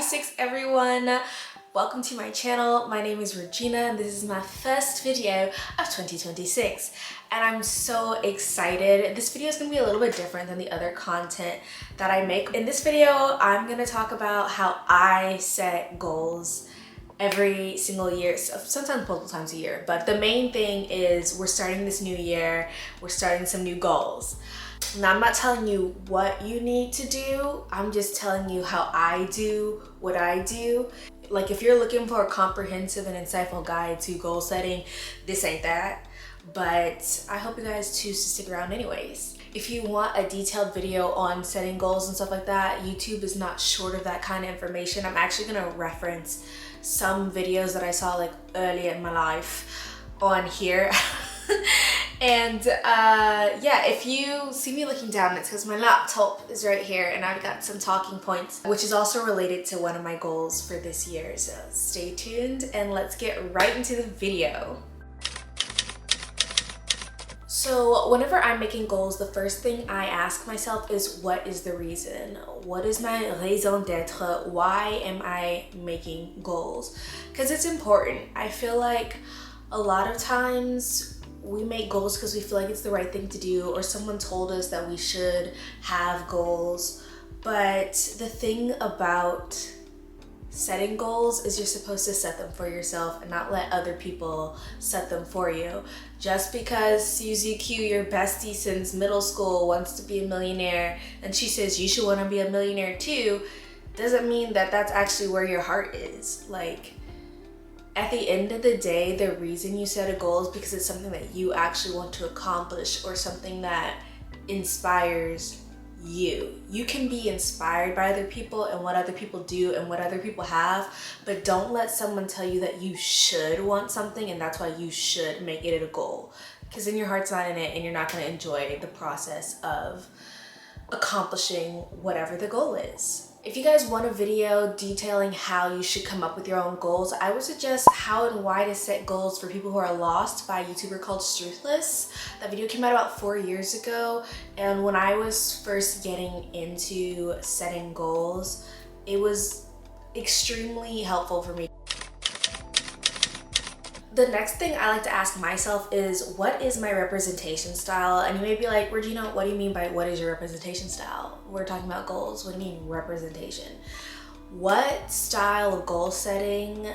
2026 everyone! Welcome to my channel. My name is Regina and this is my first video of 2026 and I'm so excited. This video is going to be a little bit different than the other content that I make. In this video, I'm going to talk about how I set goals every single year, sometimes multiple times a year, but the main thing is we're starting this new year, we're starting some new goals. Now, I'm not telling you what you need to do, I'm just telling you how I do what I do. Like, if you're looking for a comprehensive and insightful guide to goal setting, this ain't that. But I hope you guys choose to stick around anyways. If you want a detailed video on setting goals and stuff like that, YouTube is not short of that kind of information. I'm actually gonna reference some videos that I saw like early in my life on here. And yeah, if you see me looking down, it's because my laptop is right here and I've got some talking points, which is also related to one of my goals for this year. So stay tuned and let's get right into the video. So whenever I'm making goals, the first thing I ask myself is, what is the reason? What is my raison d'etre? Why am I making goals? Because it's important. I feel like a lot of times we make goals because we feel like it's the right thing to do, or someone told us that we should have goals. But the thing about setting goals is you're supposed to set them for yourself and not let other people set them for you. Just because Suzy Q, your bestie since middle school, wants to be a millionaire and she says you should want to be a millionaire too, doesn't mean that that's actually where your heart is. Like, at the end of the day, the reason you set a goal is because it's something that you actually want to accomplish, or something that inspires you. You can be inspired by other people and what other people do and what other people have, but don't let someone tell you that you should want something and that's why you should make it a goal, because then your heart's not in it and you're not going to enjoy the process of accomplishing whatever the goal is. If you guys want a video detailing how you should come up with your own goals, I would suggest how and why to set goals for people who are lost by a YouTuber called Truthless. That video came out about 4 years ago, and when I was first getting into setting goals, it was extremely helpful for me. The next thing I like to ask myself is, what is my representation style? And you may be like, Regina, what do you mean by what is your representation style? We're talking about goals. What do you mean representation? What style of goal setting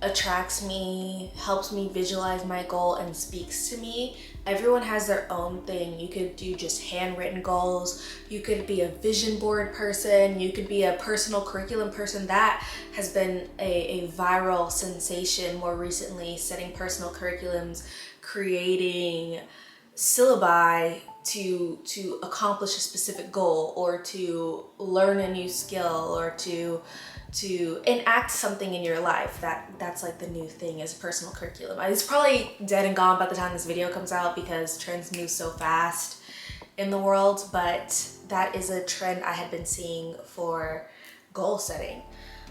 attracts me, helps me visualize my goal, and speaks to me? Everyone has their own thing. You could do just handwritten goals. You could be a vision board person. You could be a personal curriculum person. That has been a viral sensation more recently, setting personal curriculums, creating syllabi to accomplish a specific goal, or to learn a new skill, or to enact something in your life. That's like the new thing, is personal curriculum. It's probably dead and gone by the time this video comes out because trends move so fast in the world, but that is a trend I had been seeing for goal setting.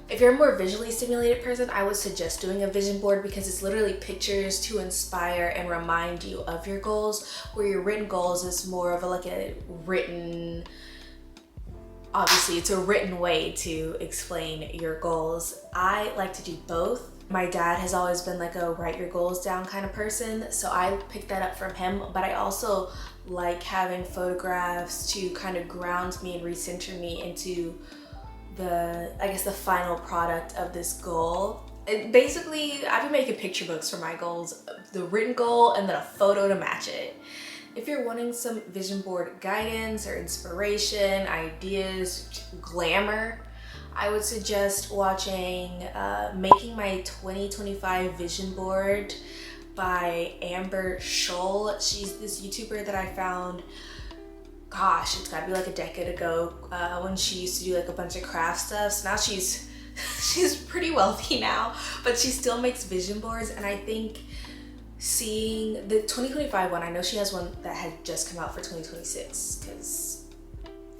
If you're a more visually stimulated person, I would suggest doing a vision board, because it's literally pictures to inspire and remind you of your goals, where your written goals is more of like a written, obviously it's a written way to explain your goals. I like to do both. My dad has always been like a write your goals down kind of person, so I picked that up from him, but I also like having photographs to kind of ground me and recenter me into the final product of this goal. Basically, I've been making picture books for my goals, the written goal and then a photo to match it. If you're wanting some vision board guidance or inspiration, ideas, glamour, I would suggest watching Making My 2025 Vision Board by Amber Scholl. She's this YouTuber that I found, gosh, it's gotta be like a decade ago, when she used to do like a bunch of craft stuff. So now she's pretty wealthy now, but she still makes vision boards. And I think seeing the 2025 one, I know she has one that had just come out for 2026 because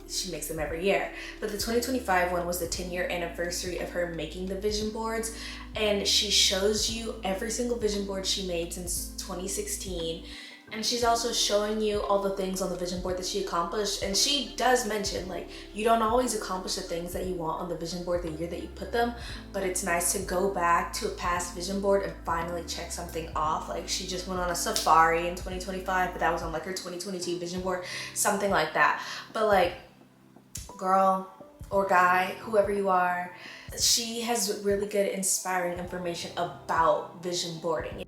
she makes them every year, but the 2025 one was the 10-year anniversary of her making the vision boards, and she shows you every single vision board she made since 2016, And she's also showing you all the things on the vision board that she accomplished. And she does mention, like, you don't always accomplish the things that you want on the vision board the year that you put them, but it's nice to go back to a past vision board and finally check something off. Like, she just went on a safari in 2025, but that was on like her 2022 vision board, something like that. But like, girl or guy, whoever you are, she has really good inspiring information about vision boarding.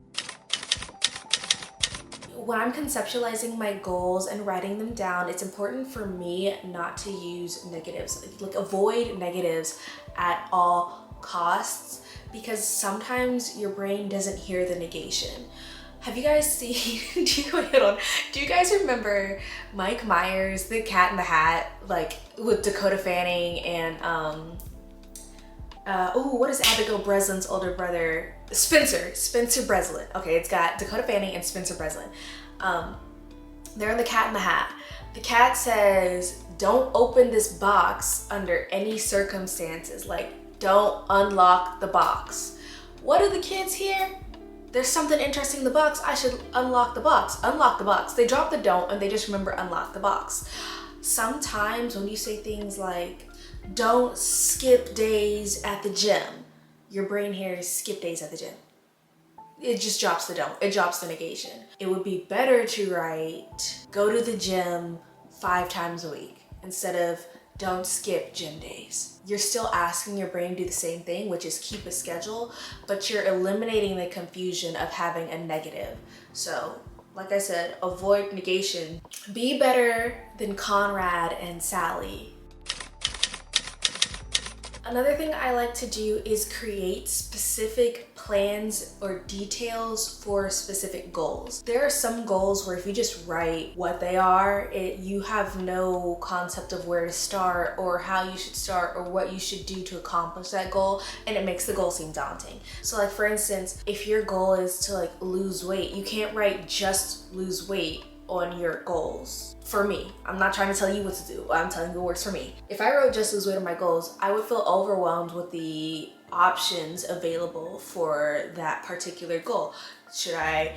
When I'm conceptualizing my goals and writing them down, it's important for me not to use negatives, like avoid negatives at all costs, because sometimes your brain doesn't hear the negation. Have you guys seen, do you guys remember Mike Myers, the Cat in the Hat, like with Dakota Fanning and, what is Abigail Breslin's older brother? Spencer Breslin. Okay, it's got Dakota Fanning and Spencer Breslin. They're in the Cat in the Hat. The cat says, don't open this box under any circumstances. Like, don't unlock the box. What do the kids hear? There's something interesting in the box. I should unlock the box. Unlock the box. They drop the don't and they just remember unlock the box. Sometimes when you say things like, don't skip days at the gym, your brain hears skip days at the gym. It just drops the don't. It drops the negation. It would be better to write, go to the gym 5 times a week instead of don't skip gym days. You're still asking your brain to do the same thing, which is keep a schedule, but you're eliminating the confusion of having a negative. So, like I said, avoid negation. Be better than Conrad and Sally. Another thing I like to do is create specific plans or details for specific goals. There are some goals where if you just write what they are, you have no concept of where to start or how you should start or what you should do to accomplish that goal, and it makes the goal seem daunting. So like for instance, if your goal is to like lose weight, you can't write just lose weight on your goals. For me, I'm not trying to tell you what to do, I'm telling you what works for me. If I wrote just lose weight on my goals, I would feel overwhelmed with the options available for that particular goal. Should I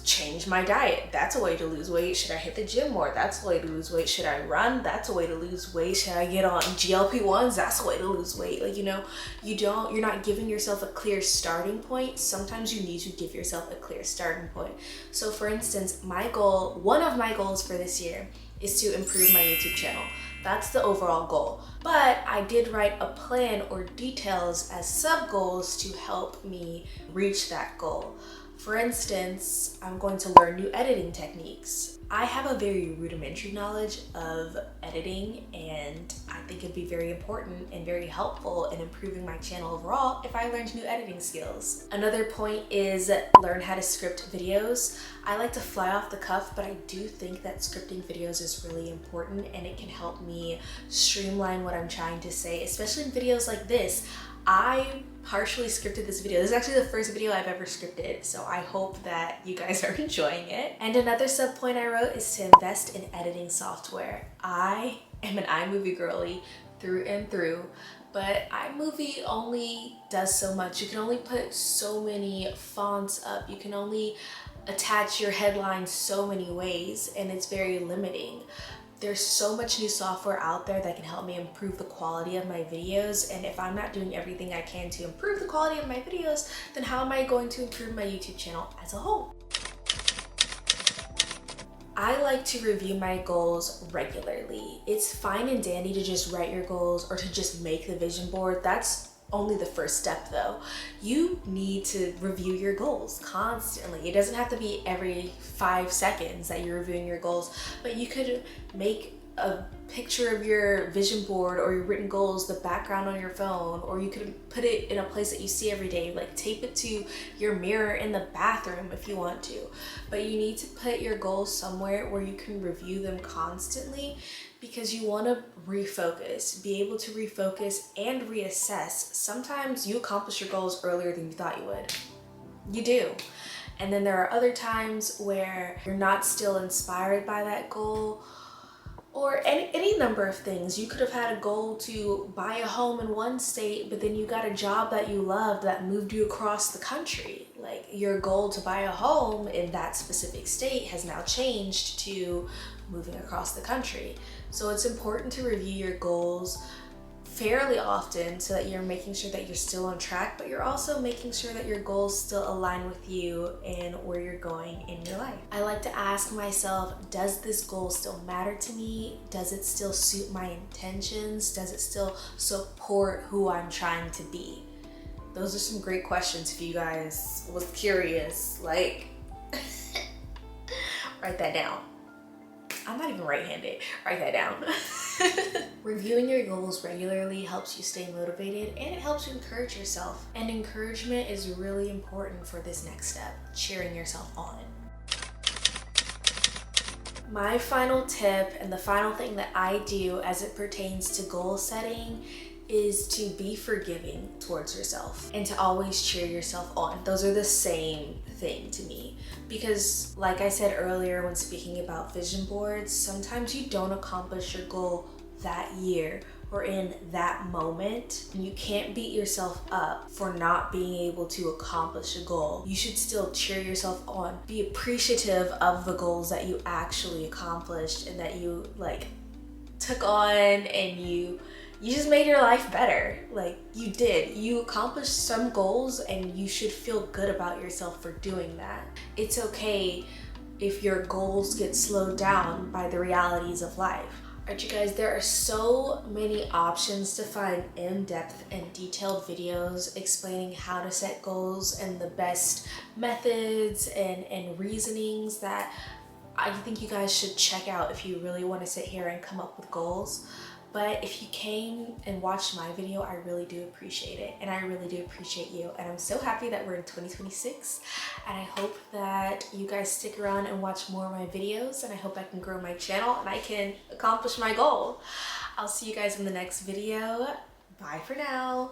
change my diet? That's a way to lose weight. Should I hit the gym more? That's a way to lose weight. Should I run? That's a way to lose weight. Should I get on GLP-1s? That's a way to lose weight. Like, you know, you're not giving yourself a clear starting point. Sometimes you need to give yourself a clear starting point. So for instance, one of my goals for this year is to improve my YouTube channel. That's the overall goal. But I did write a plan or details as sub goals to help me reach that goal. For instance, I'm going to learn new editing techniques. I have a very rudimentary knowledge of editing, and I think it'd be very important and very helpful in improving my channel overall if I learned new editing skills. Another point is learn how to script videos. I like to fly off the cuff, but I do think that scripting videos is really important and it can help me streamline what I'm trying to say, especially in videos like this. I partially scripted this video. This is actually the first video I've ever scripted, so I hope that you guys are enjoying it. And another sub point I wrote is to invest in editing software. I am an iMovie girly through and through, but iMovie only does so much. You can only put so many fonts up. You can only attach your headlines so many ways, and it's very limiting. There's so much new software out there that can help me improve the quality of my videos, and if I'm not doing everything I can to improve the quality of my videos, then how am I going to improve my YouTube channel as a whole? I like to review my goals regularly. It's fine and dandy to just write your goals or to just make the vision board. That's only the first step though. You need to review your goals constantly. It doesn't have to be every 5 seconds that you're reviewing your goals, but you could make a picture of your vision board or your written goals the background on your phone, or you could put it in a place that you see every day, like tape it to your mirror in the bathroom if you want to. But you need to put your goals somewhere where you can review them constantly, because you want to refocus, be able to refocus and reassess. Sometimes you accomplish your goals earlier than you thought you would. You do. And then there are other times where you're not still inspired by that goal, or any number of things. You could have had a goal to buy a home in one state, but then you got a job that you loved that moved you across the country. Like your goal to buy a home in that specific state has now changed to moving across the country. So it's important to review your goals fairly often so that you're making sure that you're still on track, but you're also making sure that your goals still align with you and where you're going in your life. I like to ask myself, does this goal still matter to me? Does it still suit my intentions? Does it still support who I'm trying to be? Those are some great questions if you guys was curious. Like, write that down. I'm not even right-handed. Write that down. Reviewing your goals regularly helps you stay motivated and it helps you encourage yourself. And encouragement is really important for this next step, cheering yourself on. My final tip and the final thing that I do as it pertains to goal setting is to be forgiving towards yourself and to always cheer yourself on. Those are the same thing to me, because like I said earlier when speaking about vision boards, sometimes you don't accomplish your goal that year or in that moment. You can't beat yourself up for not being able to accomplish a goal. You should still cheer yourself on. Be appreciative of the goals that you actually accomplished and that you like took on, and you just made your life better. Like you accomplished some goals and you should feel good about yourself for doing that. It's okay if your goals get slowed down by the realities of life. Alright you guys, there are so many options to find in-depth and detailed videos explaining how to set goals and the best methods and reasonings that I think you guys should check out if you really want to sit here and come up with goals. But if you came and watched my video, I really do appreciate it. And I really do appreciate you. And I'm so happy that we're in 2026. And I hope that you guys stick around and watch more of my videos. And I hope I can grow my channel and I can accomplish my goal. I'll see you guys in the next video. Bye for now.